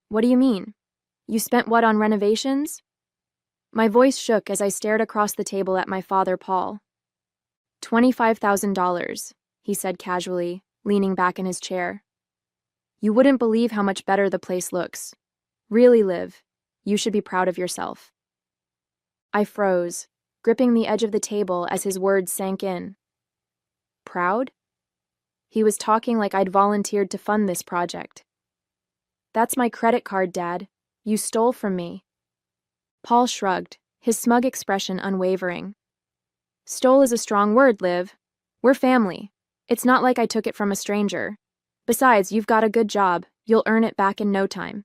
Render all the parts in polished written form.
What do you mean? You spent what on renovations? My voice shook as I stared across the table at my father, Paul. $25,000, he said casually, leaning back in his chair. You wouldn't believe how much better the place looks. Really, Liv, you should be proud of yourself. I froze, gripping the edge of the table as his words sank in. Proud? He was talking like I'd volunteered to fund this project. That's my credit card, Dad. You stole from me. Paul shrugged, his smug expression unwavering. Stole is a strong word, Liv. We're family. It's not like I took it from a stranger. Besides, you've got a good job. You'll earn it back in no time.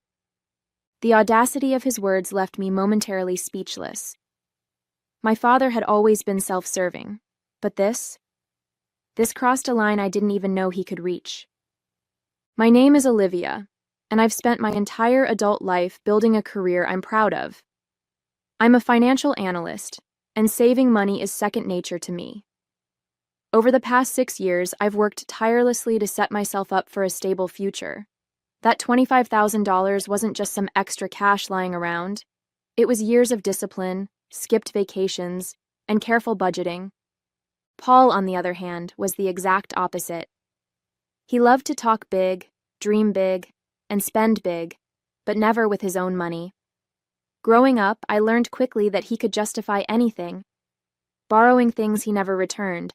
The audacity of his words left me momentarily speechless. My father had always been self-serving, but this crossed a line I didn't even know he could reach. My name is Olivia, and I've spent my entire adult life building a career I'm proud of. I'm a financial analyst, and saving money is second nature to me. Over the past 6 years, I've worked tirelessly to set myself up for a stable future. That $25,000 wasn't just some extra cash lying around. It was years of discipline, skipped vacations, and careful budgeting. Paul, on the other hand, was the exact opposite. He loved to talk big, dream big, and spend big, but never with his own money. Growing up, I learned quickly that he could justify anything, borrowing things he never returned,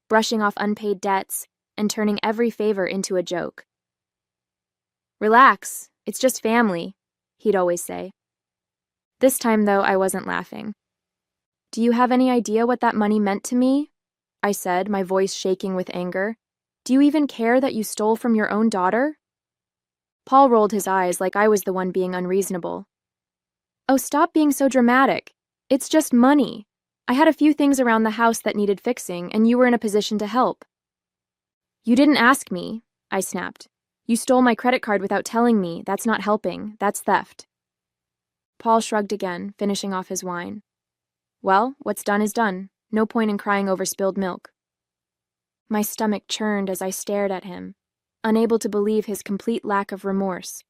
brushing off unpaid debts, and turning every favor into a joke. Relax, it's just family, he'd always say. This time, though, I wasn't laughing. Do you have any idea what that money meant to me? I said, my voice shaking with anger. Do you even care that you stole from your own daughter? Paul rolled his eyes like I was the one being unreasonable. Oh, stop being so dramatic. It's just money. I had a few things around the house that needed fixing, and you were in a position to help. You didn't ask me, I snapped. You stole my credit card without telling me. That's not helping. That's theft. Paul shrugged again, finishing off his wine. Well, what's done is done. No point in crying over spilled milk. My stomach churned as I stared at him, unable to believe his complete lack of remorse.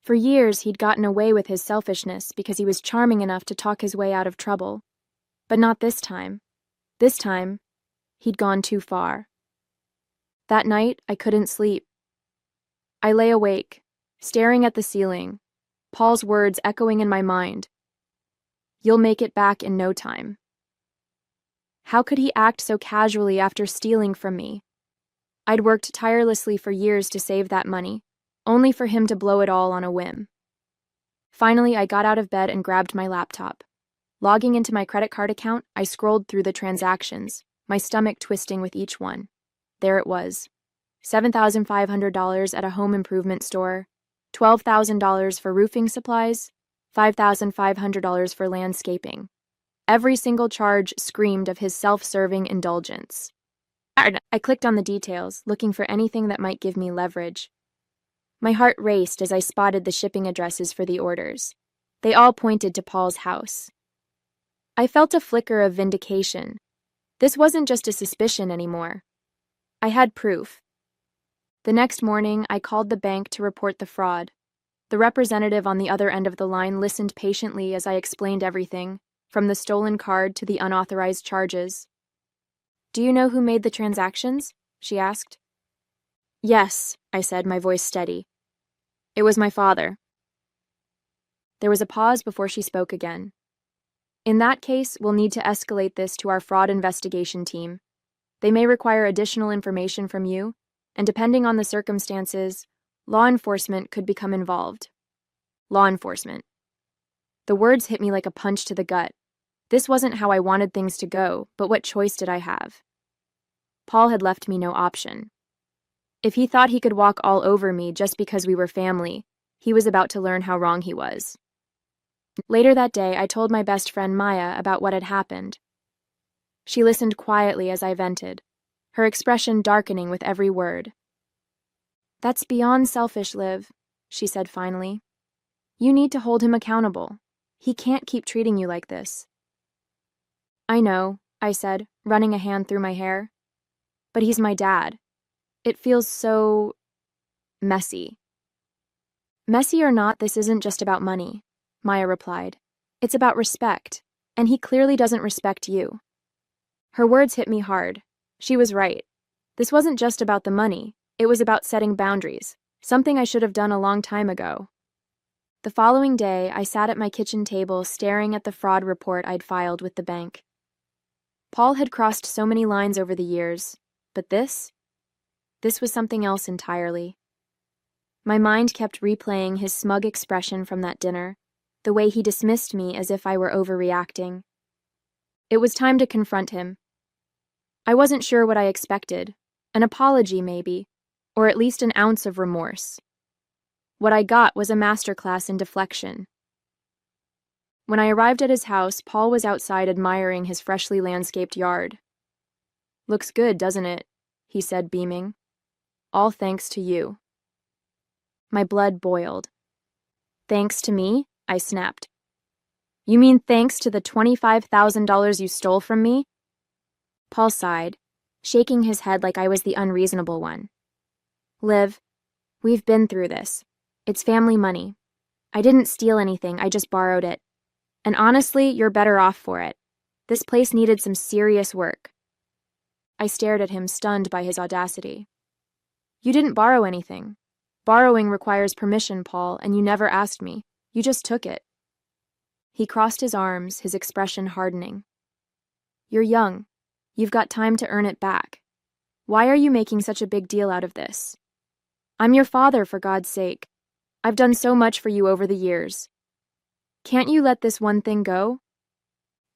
For years, he'd gotten away with his selfishness because he was charming enough to talk his way out of trouble. But not this time. This time, he'd gone too far. That night, I couldn't sleep. I lay awake, staring at the ceiling, Paul's words echoing in my mind. You'll make it back in no time. How could he act so casually after stealing from me? I'd worked tirelessly for years to save that money, only for him to blow it all on a whim. Finally, I got out of bed and grabbed my laptop. Logging into my credit card account, I scrolled through the transactions, my stomach twisting with each one. There it was. $7,500 at a home improvement store, $12,000 for roofing supplies, $5,500 for landscaping. Every single charge screamed of his self-serving indulgence. I clicked on the details, looking for anything that might give me leverage. My heart raced as I spotted the shipping addresses for the orders. They all pointed to Paul's house. I felt a flicker of vindication. This wasn't just a suspicion anymore. I had proof. The next morning, I called the bank to report the fraud. The representative on the other end of the line listened patiently as I explained everything, from the stolen card to the unauthorized charges. Do you know who made the transactions? She asked. Yes, I said, my voice steady. It was my father. There was a pause before she spoke again. In that case, we'll need to escalate this to our fraud investigation team. They may require additional information from you, and depending on the circumstances, law enforcement could become involved. Law enforcement. The words hit me like a punch to the gut. This wasn't how I wanted things to go, but what choice did I have? Paul had left me no option. If he thought he could walk all over me just because we were family, he was about to learn how wrong he was. Later that day, I told my best friend Maya about what had happened. She listened quietly as I vented, her expression darkening with every word. That's beyond selfish, Liv, she said finally. You need to hold him accountable. He can't keep treating you like this. I know, I said, running a hand through my hair. But he's my dad. It feels so messy. Messy or not, this isn't just about money, Maya replied. It's about respect, and he clearly doesn't respect you. Her words hit me hard. She was right. This wasn't just about the money, it was about setting boundaries, something I should have done a long time ago. The following day, I sat at my kitchen table staring at the fraud report I'd filed with the bank. Paul had crossed so many lines over the years, but this was something else entirely. My mind kept replaying his smug expression from that dinner, the way he dismissed me as if I were overreacting. It was time to confront him. I wasn't sure what I expected, an apology maybe, or at least an ounce of remorse. What I got was a masterclass in deflection. When I arrived at his house, Paul was outside admiring his freshly landscaped yard. "Looks good, doesn't it?" he said, beaming. "All thanks to you." My blood boiled. "Thanks to me?" I snapped. "You mean thanks to the $25,000 you stole from me?" Paul sighed, shaking his head like I was the unreasonable one. "Liv, we've been through this. It's family money. I didn't steal anything, I just borrowed it. And honestly, you're better off for it. This place needed some serious work." I stared at him, stunned by his audacity. "You didn't borrow anything. Borrowing requires permission, Paul, and you never asked me. You just took it." He crossed his arms, his expression hardening. "You're young. You've got time to earn it back. Why are you making such a big deal out of this? I'm your father, for God's sake. I've done so much for you over the years. Can't you let this one thing go?"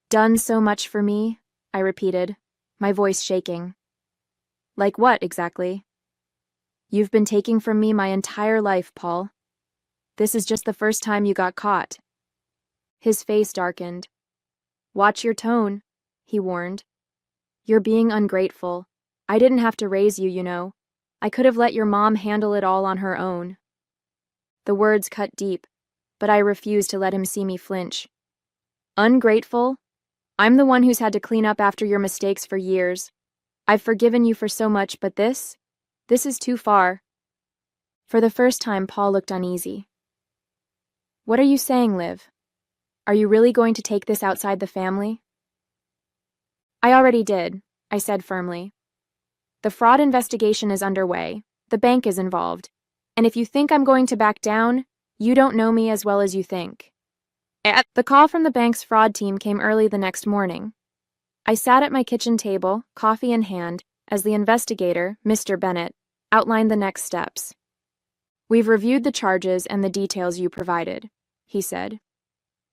"Done so much for me?" I repeated, my voice shaking. "Like what, exactly?" "You've been taking from me my entire life, Paul. This is just the first time you got caught." His face darkened. "Watch your tone," he warned. "You're being ungrateful. I didn't have to raise you, you know. I could have let your mom handle it all on her own." The words cut deep, but I refused to let him see me flinch. "Ungrateful? I'm the one who's had to clean up after your mistakes for years. I've forgiven you for so much, but this is too far." For the first time, Paul looked uneasy. "What are you saying, Liv? Are you really going to take this outside the family?" "I already did," I said firmly. "The fraud investigation is underway. The bank is involved. And if you think I'm going to back down, you don't know me as well as you think." The call from the bank's fraud team came early the next morning. I sat at my kitchen table, coffee in hand, as the investigator, Mr. Bennett, outlined the next steps. "We've reviewed the charges and the details you provided," he said.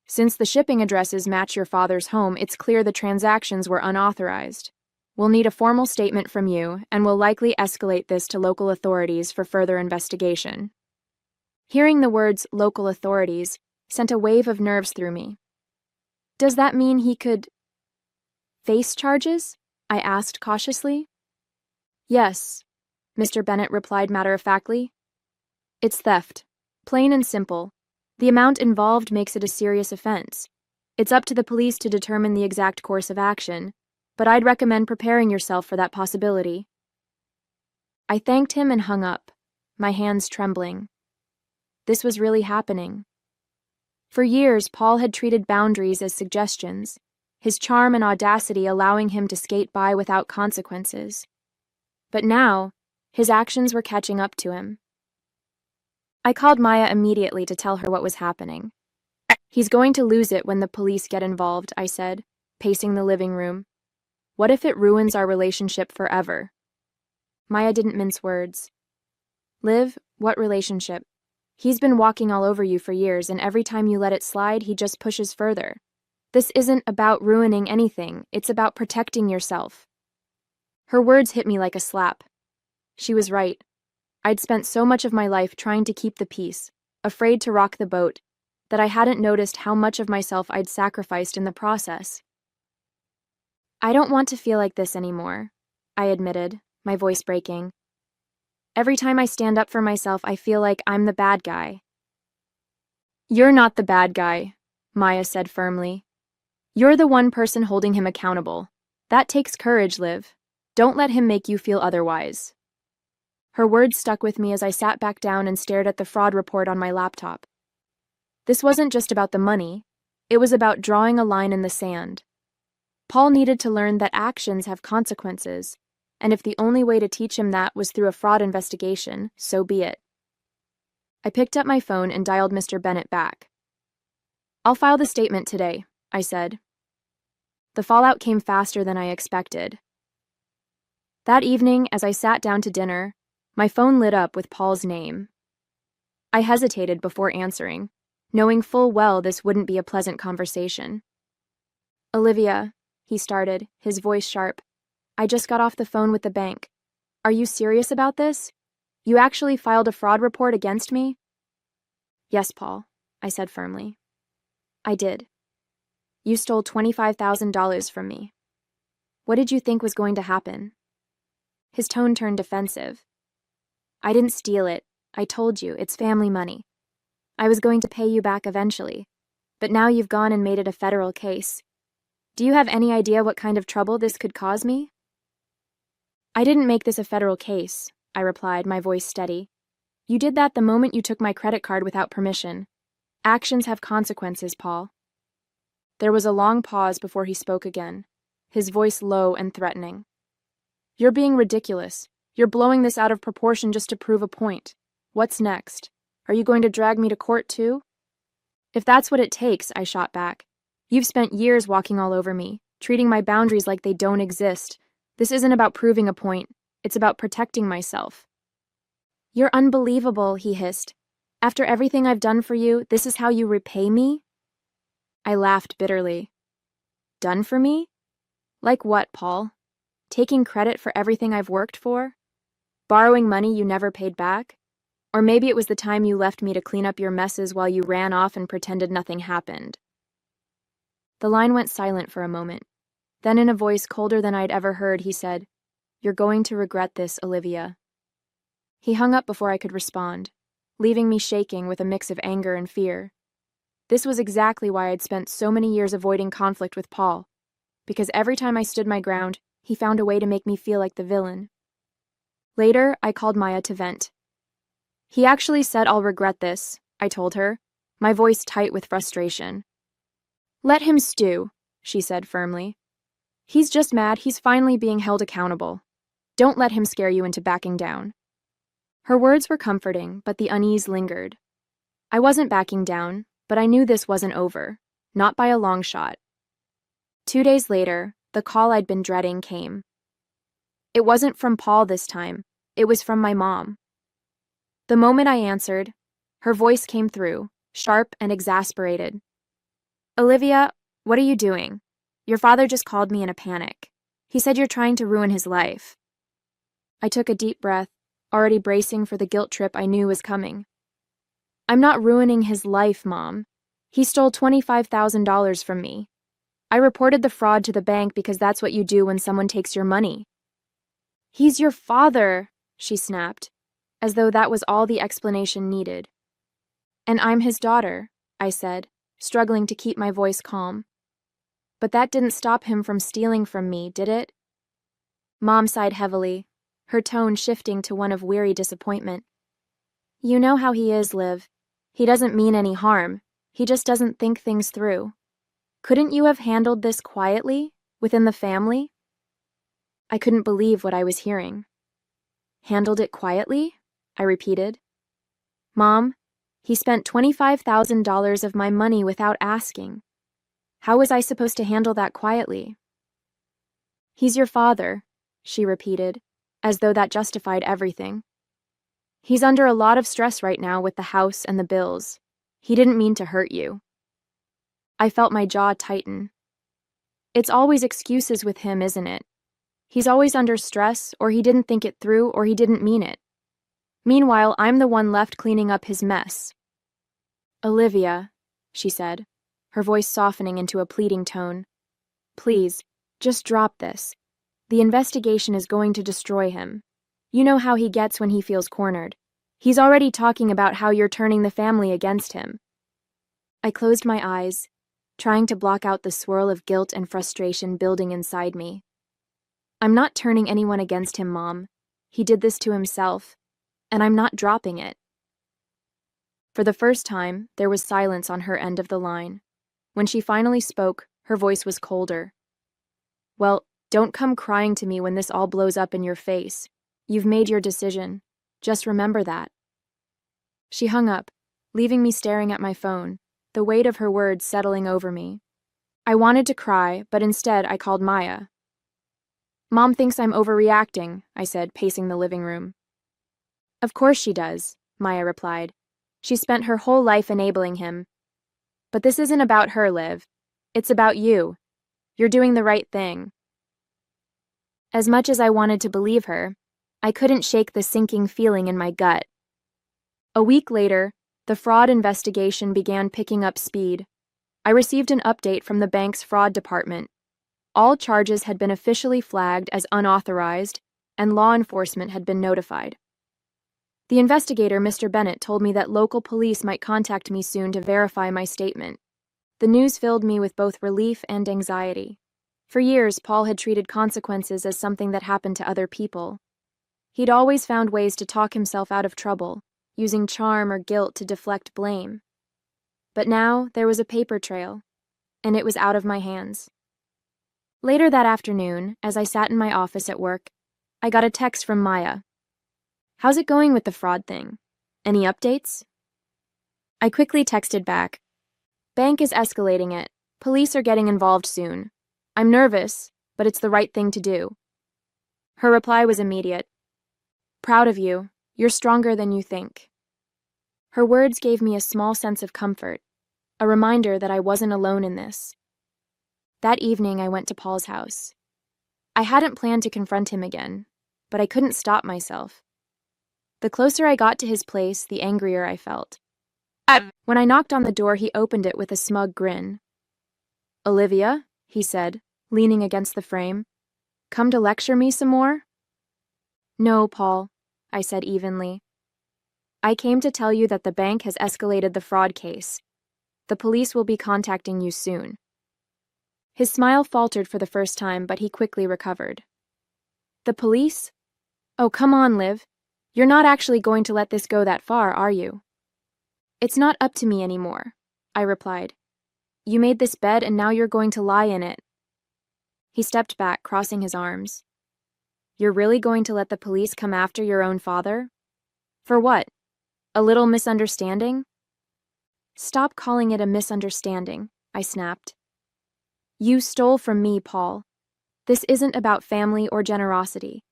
"Since the shipping addresses match your father's home, it's clear the transactions were unauthorized. We'll need a formal statement from you, and we'll likely escalate this to local authorities for further investigation." Hearing the words "local authorities" sent a wave of nerves through me. "Does that mean he could face charges?" I asked cautiously. "Yes," Mr. Bennett replied matter-of-factly. "It's theft. Plain and simple. The amount involved makes it a serious offense. It's up to the police to determine the exact course of action, but I'd recommend preparing yourself for that possibility." I thanked him and hung up, my hands trembling. This was really happening. For years, Paul had treated boundaries as suggestions, his charm and audacity allowing him to skate by without consequences. But now, his actions were catching up to him. I called Maya immediately to tell her what was happening. "He's going to lose it when the police get involved," I said, pacing the living room. "What if it ruins our relationship forever?" Maya didn't mince words. "Liv, what relationship? He's been walking all over you for years, and every time you let it slide, he just pushes further. This isn't about ruining anything, it's about protecting yourself." Her words hit me like a slap. She was right. I'd spent so much of my life trying to keep the peace, afraid to rock the boat, that I hadn't noticed how much of myself I'd sacrificed in the process. "I don't want to feel like this anymore," I admitted, my voice breaking. "Every time I stand up for myself, I feel like I'm the bad guy." "You're not the bad guy," Maya said firmly. "You're the one person holding him accountable. That takes courage, Liv. Don't let him make you feel otherwise." Her words stuck with me as I sat back down and stared at the fraud report on my laptop. This wasn't just about the money, it was about drawing a line in the sand. Paul needed to learn that actions have consequences, and if the only way to teach him that was through a fraud investigation, so be it. I picked up my phone and dialed Mr. Bennett back. "I'll file the statement today," I said. The fallout came faster than I expected. That evening, as I sat down to dinner, my phone lit up with Paul's name. I hesitated before answering, knowing full well this wouldn't be a pleasant conversation. "Olivia," he started, his voice sharp, "I just got off the phone with the bank. Are you serious about this? You actually filed a fraud report against me?" "Yes, Paul," I said firmly. "I did. You stole $25,000 from me. What did you think was going to happen?" His tone turned defensive. "I didn't steal it. I told you, it's family money. I was going to pay you back eventually, but now you've gone and made it a federal case. Do you have any idea what kind of trouble this could cause me?" "I didn't make this a federal case," I replied, my voice steady. "You did that the moment you took my credit card without permission. Actions have consequences, Paul." There was a long pause before he spoke again, his voice low and threatening. "You're being ridiculous. You're blowing this out of proportion just to prove a point. What's next? Are you going to drag me to court too?" "If that's what it takes," I shot back. "You've spent years walking all over me, treating my boundaries like they don't exist. This isn't about proving a point. It's about protecting myself." "You're unbelievable," he hissed. "After everything I've done for you, this is how you repay me?" I laughed bitterly. "Done for me? Like what, Paul? Taking credit for everything I've worked for? Borrowing money you never paid back? Or maybe it was the time you left me to clean up your messes while you ran off and pretended nothing happened." The line went silent for a moment. Then in a voice colder than I'd ever heard, he said, "You're going to regret this, Olivia." He hung up before I could respond, leaving me shaking with a mix of anger and fear. This was exactly why I'd spent so many years avoiding conflict with Paul, because every time I stood my ground, he found a way to make me feel like the villain. Later, I called Maya to vent. "He actually said I'll regret this," I told her, my voice tight with frustration. "Let him stew," she said firmly. "He's just mad he's finally being held accountable. Don't let him scare you into backing down." Her words were comforting, but the unease lingered. I wasn't backing down, but I knew this wasn't over, not by a long shot. 2 days later, the call I'd been dreading came. It wasn't from Paul this time, it was from my mom. The moment I answered, her voice came through, sharp and exasperated. "Olivia, what are you doing? Your father just called me in a panic. He said you're trying to ruin his life." I took a deep breath, already bracing for the guilt trip I knew was coming. "I'm not ruining his life, Mom. He stole $25,000 from me. I reported the fraud to the bank because that's what you do when someone takes your money." "He's your father," she snapped, as though that was all the explanation needed. "And I'm his daughter," I said, struggling to keep my voice calm. "But that didn't stop him from stealing from me, did it?" Mom sighed heavily, her tone shifting to one of weary disappointment. "You know how he is, Liv. He doesn't mean any harm. He just doesn't think things through. Couldn't you have handled this quietly, within the family?" I couldn't believe what I was hearing. "Handled it quietly?" I repeated. "Mom, he spent $25,000 of my money without asking. How was I supposed to handle that quietly?" "He's your father," she repeated, as though that justified everything. "He's under a lot of stress right now with the house and the bills. He didn't mean to hurt you." I felt my jaw tighten. It's always excuses with him, isn't it? He's always under stress, or he didn't think it through, or he didn't mean it. Meanwhile, I'm the one left cleaning up his mess. "Olivia," she said, her voice softening into a pleading tone. "Please, just drop this. The investigation is going to destroy him. You know how he gets when he feels cornered. He's already talking about how you're turning the family against him." I closed my eyes, trying to block out the swirl of guilt and frustration building inside me. "I'm not turning anyone against him, Mom. He did this to himself. and I'm not dropping it." For the first time, there was silence on her end of the line. When she finally spoke, her voice was colder. "Well, don't come crying to me when this all blows up in your face. You've made your decision. Just remember that." She hung up, leaving me staring at my phone, the weight of her words settling over me. I wanted to cry, but instead I called Maya. "Mom thinks I'm overreacting," I said, pacing the living room. "Of course she does," Maya replied. "She spent her whole life enabling him. But this isn't about her, Liv. It's about you. You're doing the right thing." As much as I wanted to believe her, I couldn't shake the sinking feeling in my gut. A week later, the fraud investigation began picking up speed. I received an update from the bank's fraud department. All charges had been officially flagged as unauthorized, and law enforcement had been notified. The investigator, Mr. Bennett, told me that local police might contact me soon to verify my statement. The news filled me with both relief and anxiety. For years, Paul had treated consequences as something that happened to other people. He'd always found ways to talk himself out of trouble, using charm or guilt to deflect blame. But now there was a paper trail, and it was out of my hands. Later that afternoon, as I sat in my office at work, I got a text from Maya. "How's it going with the fraud thing? Any updates?" I quickly texted back. "Bank is escalating it. Police are getting involved soon. I'm nervous, but it's the right thing to do." Her reply was immediate. "Proud of you. You're stronger than you think." Her words gave me a small sense of comfort, a reminder that I wasn't alone in this. That evening, I went to Paul's house. I hadn't planned to confront him again, but I couldn't stop myself. The closer I got to his place, the angrier I felt. When I knocked on the door, he opened it with a smug grin. "Olivia," he said, leaning against the frame, "come to lecture me some more?" "No, Paul," I said evenly. "I came to tell you that the bank has escalated the fraud case. The police will be contacting you soon." His smile faltered for the first time, but he quickly recovered. "The police? Oh, come on, Liv. You're not actually going to let this go that far, are you?" "It's not up to me anymore," I replied. "You made this bed and now you're going to lie in it." He stepped back, crossing his arms. "You're really going to let the police come after your own father? For what? A little misunderstanding?" "Stop calling it a misunderstanding," I snapped. "You stole from me, Paul. This isn't about family or generosity.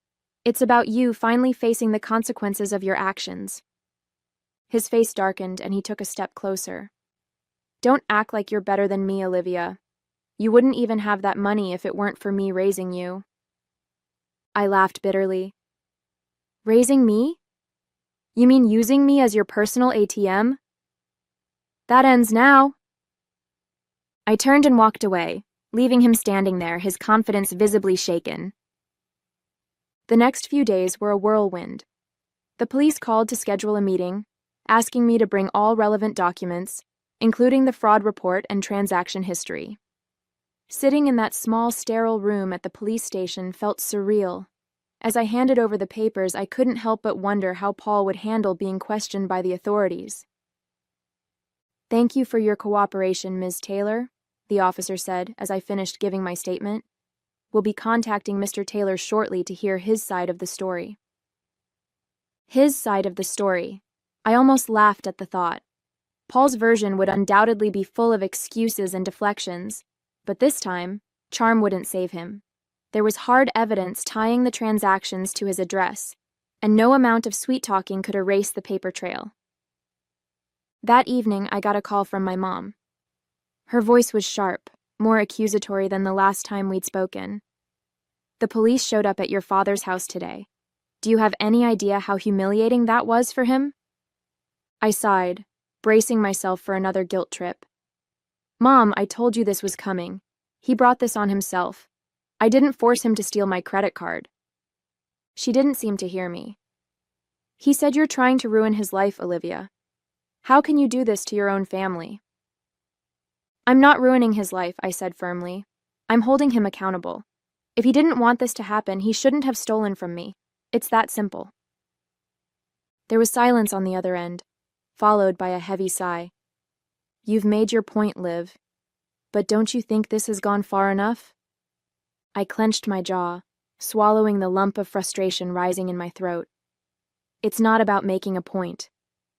It's about you finally facing the consequences of your actions." His face darkened and he took a step closer. "Don't act like you're better than me, Olivia. You wouldn't even have that money if it weren't for me raising you." I laughed bitterly. "Raising me? You mean using me as your personal ATM? That ends now." I turned and walked away, leaving him standing there, his confidence visibly shaken. The next few days were a whirlwind. The police called to schedule a meeting, asking me to bring all relevant documents, including the fraud report and transaction history. Sitting in that small, sterile room at the police station felt surreal. As I handed over the papers, I couldn't help but wonder how Paul would handle being questioned by the authorities. "Thank you for your cooperation, Ms. Taylor," the officer said as I finished giving my statement. "We'll be contacting Mr. Taylor shortly to hear his side of the story." His side of the story. I almost laughed at the thought. Paul's version would undoubtedly be full of excuses and deflections, but this time, charm wouldn't save him. There was hard evidence tying the transactions to his address, and no amount of sweet-talking could erase the paper trail. That evening, I got a call from my mom. Her voice was sharp, more accusatory than the last time we'd spoken. "The police showed up at your father's house today. Do you have any idea how humiliating that was for him?" I sighed, bracing myself for another guilt trip. "Mom, I told you this was coming. He brought this on himself. I didn't force him to steal my credit card." She didn't seem to hear me. "He said you're trying to ruin his life, Olivia. How can you do this to your own family?" "I'm not ruining his life," I said firmly. "I'm holding him accountable. If he didn't want this to happen, he shouldn't have stolen from me. It's that simple." There was silence on the other end, followed by a heavy sigh. "You've made your point, Liv. But don't you think this has gone far enough?" I clenched my jaw, swallowing the lump of frustration rising in my throat. It's not about making a point.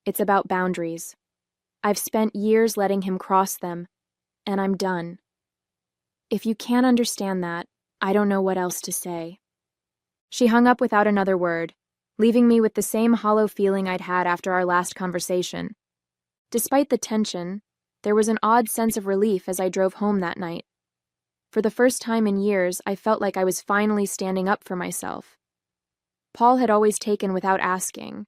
It's about boundaries. I've spent years letting him cross them, and I'm done. If you can't understand that, I don't know what else to say. She hung up without another word, leaving me with the same hollow feeling I'd had after our last conversation. Despite the tension, there was an odd sense of relief as I drove home that night. For the first time in years, I felt like I was finally standing up for myself. Paul had always taken without asking,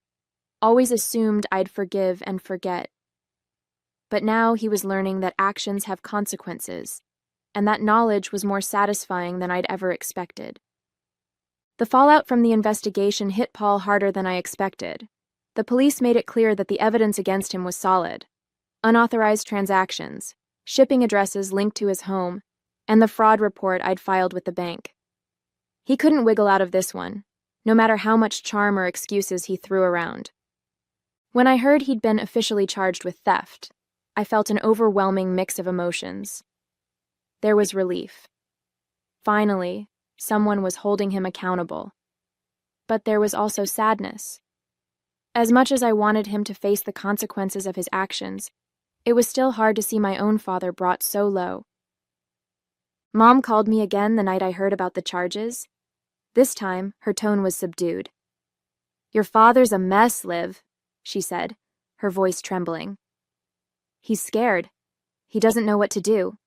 always assumed I'd forgive and forget. But now he was learning that actions have consequences, and that knowledge was more satisfying than I'd ever expected. The fallout from the investigation hit Paul harder than I expected. The police made it clear that the evidence against him was solid. Unauthorized transactions, shipping addresses linked to his home, and the fraud report I'd filed with the bank. He couldn't wiggle out of this one, no matter how much charm or excuses he threw around. When I heard he'd been officially charged with theft, I felt an overwhelming mix of emotions. There was relief. Finally, someone was holding him accountable. But there was also sadness. As much as I wanted him to face the consequences of his actions, it was still hard to see my own father brought so low. Mom called me again the night I heard about the charges. This time, her tone was subdued. "Your father's a mess, Liv," she said, her voice trembling. "He's scared. He doesn't know what to do."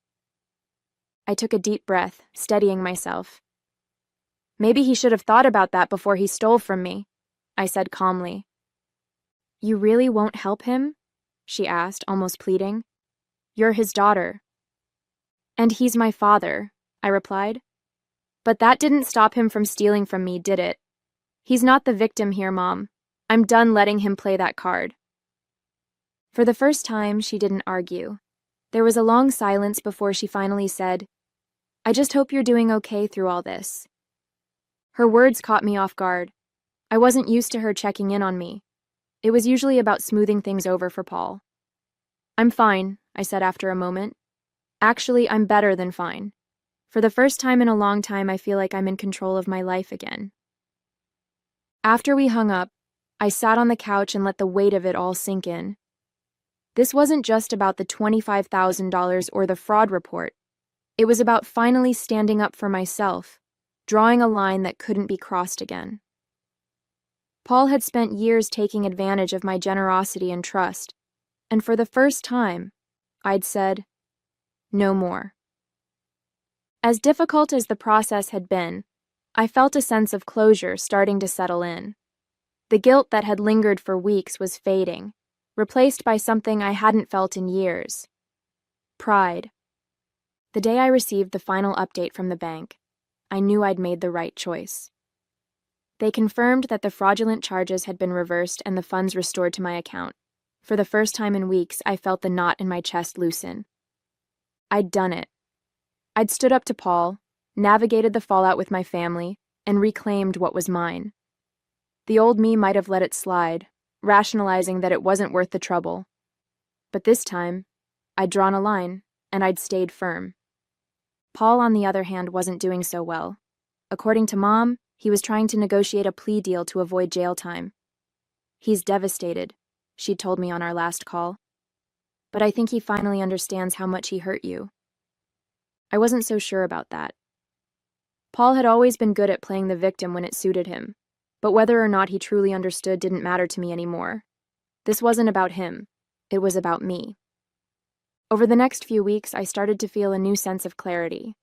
I took a deep breath, steadying myself. "Maybe he should have thought about that before he stole from me," I said calmly. "You really won't help him?" she asked, almost pleading. "You're his daughter." "And he's my father," I replied. "But that didn't stop him from stealing from me, did it? He's not the victim here, Mom. I'm done letting him play that card." For the first time, she didn't argue. There was a long silence before she finally said, "I just hope you're doing okay through all this." Her words caught me off guard. I wasn't used to her checking in on me. It was usually about smoothing things over for Paul. "I'm fine," I said after a moment. "Actually, I'm better than fine. For the first time in a long time, I feel like I'm in control of my life again." After we hung up, I sat on the couch and let the weight of it all sink in. This wasn't just about the $25,000 or the fraud report. It was about finally standing up for myself, drawing a line that couldn't be crossed again. Paul had spent years taking advantage of my generosity and trust, and for the first time, I'd said, "No more." As difficult as the process had been, I felt a sense of closure starting to settle in. The guilt that had lingered for weeks was fading, replaced by something I hadn't felt in years: pride. The day I received the final update from the bank, I knew I'd made the right choice. They confirmed that the fraudulent charges had been reversed and the funds restored to my account. For the first time in weeks, I felt the knot in my chest loosen. I'd done it. I'd stood up to Paul, navigated the fallout with my family, and reclaimed what was mine. The old me might have let it slide, rationalizing that it wasn't worth the trouble. But this time, I'd drawn a line, and I'd stayed firm. Paul, on the other hand, wasn't doing so well. According to Mom, he was trying to negotiate a plea deal to avoid jail time. "He's devastated," she'd told me on our last call. "But I think he finally understands how much he hurt you." I wasn't so sure about that. Paul had always been good at playing the victim when it suited him, but whether or not he truly understood didn't matter to me anymore. This wasn't about him. It was about me. Over the next few weeks, I started to feel a new sense of clarity.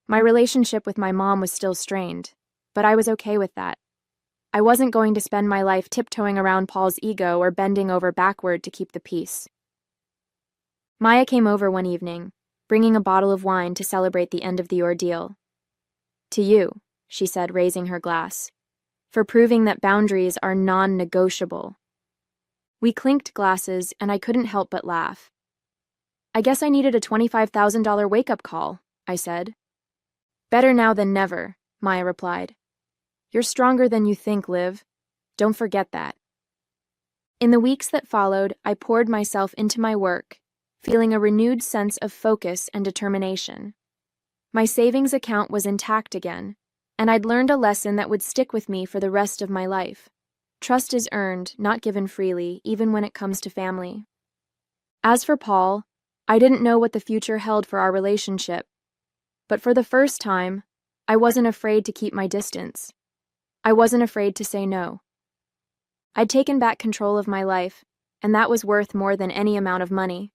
My relationship with my mom was still strained, but I was okay with that. I wasn't going to spend my life tiptoeing around Paul's ego or bending over backward to keep the peace. Maya came over one evening, bringing a bottle of wine to celebrate the end of the ordeal. "To you," she said, raising her glass, "for proving that boundaries are non-negotiable." We clinked glasses, and I couldn't help but laugh. "I guess I needed a $25,000 wake-up call," I said. "Better now than never," Maya replied. "You're stronger than you think, Liv. Don't forget that." In the weeks that followed, I poured myself into my work, feeling a renewed sense of focus and determination. My savings account was intact again, and I'd learned a lesson that would stick with me for the rest of my life. Trust is earned, not given freely, even when it comes to family. As for Paul, I didn't know what the future held for our relationship, but for the first time, I wasn't afraid to keep my distance. I wasn't afraid to say no. I'd taken back control of my life, and that was worth more than any amount of money.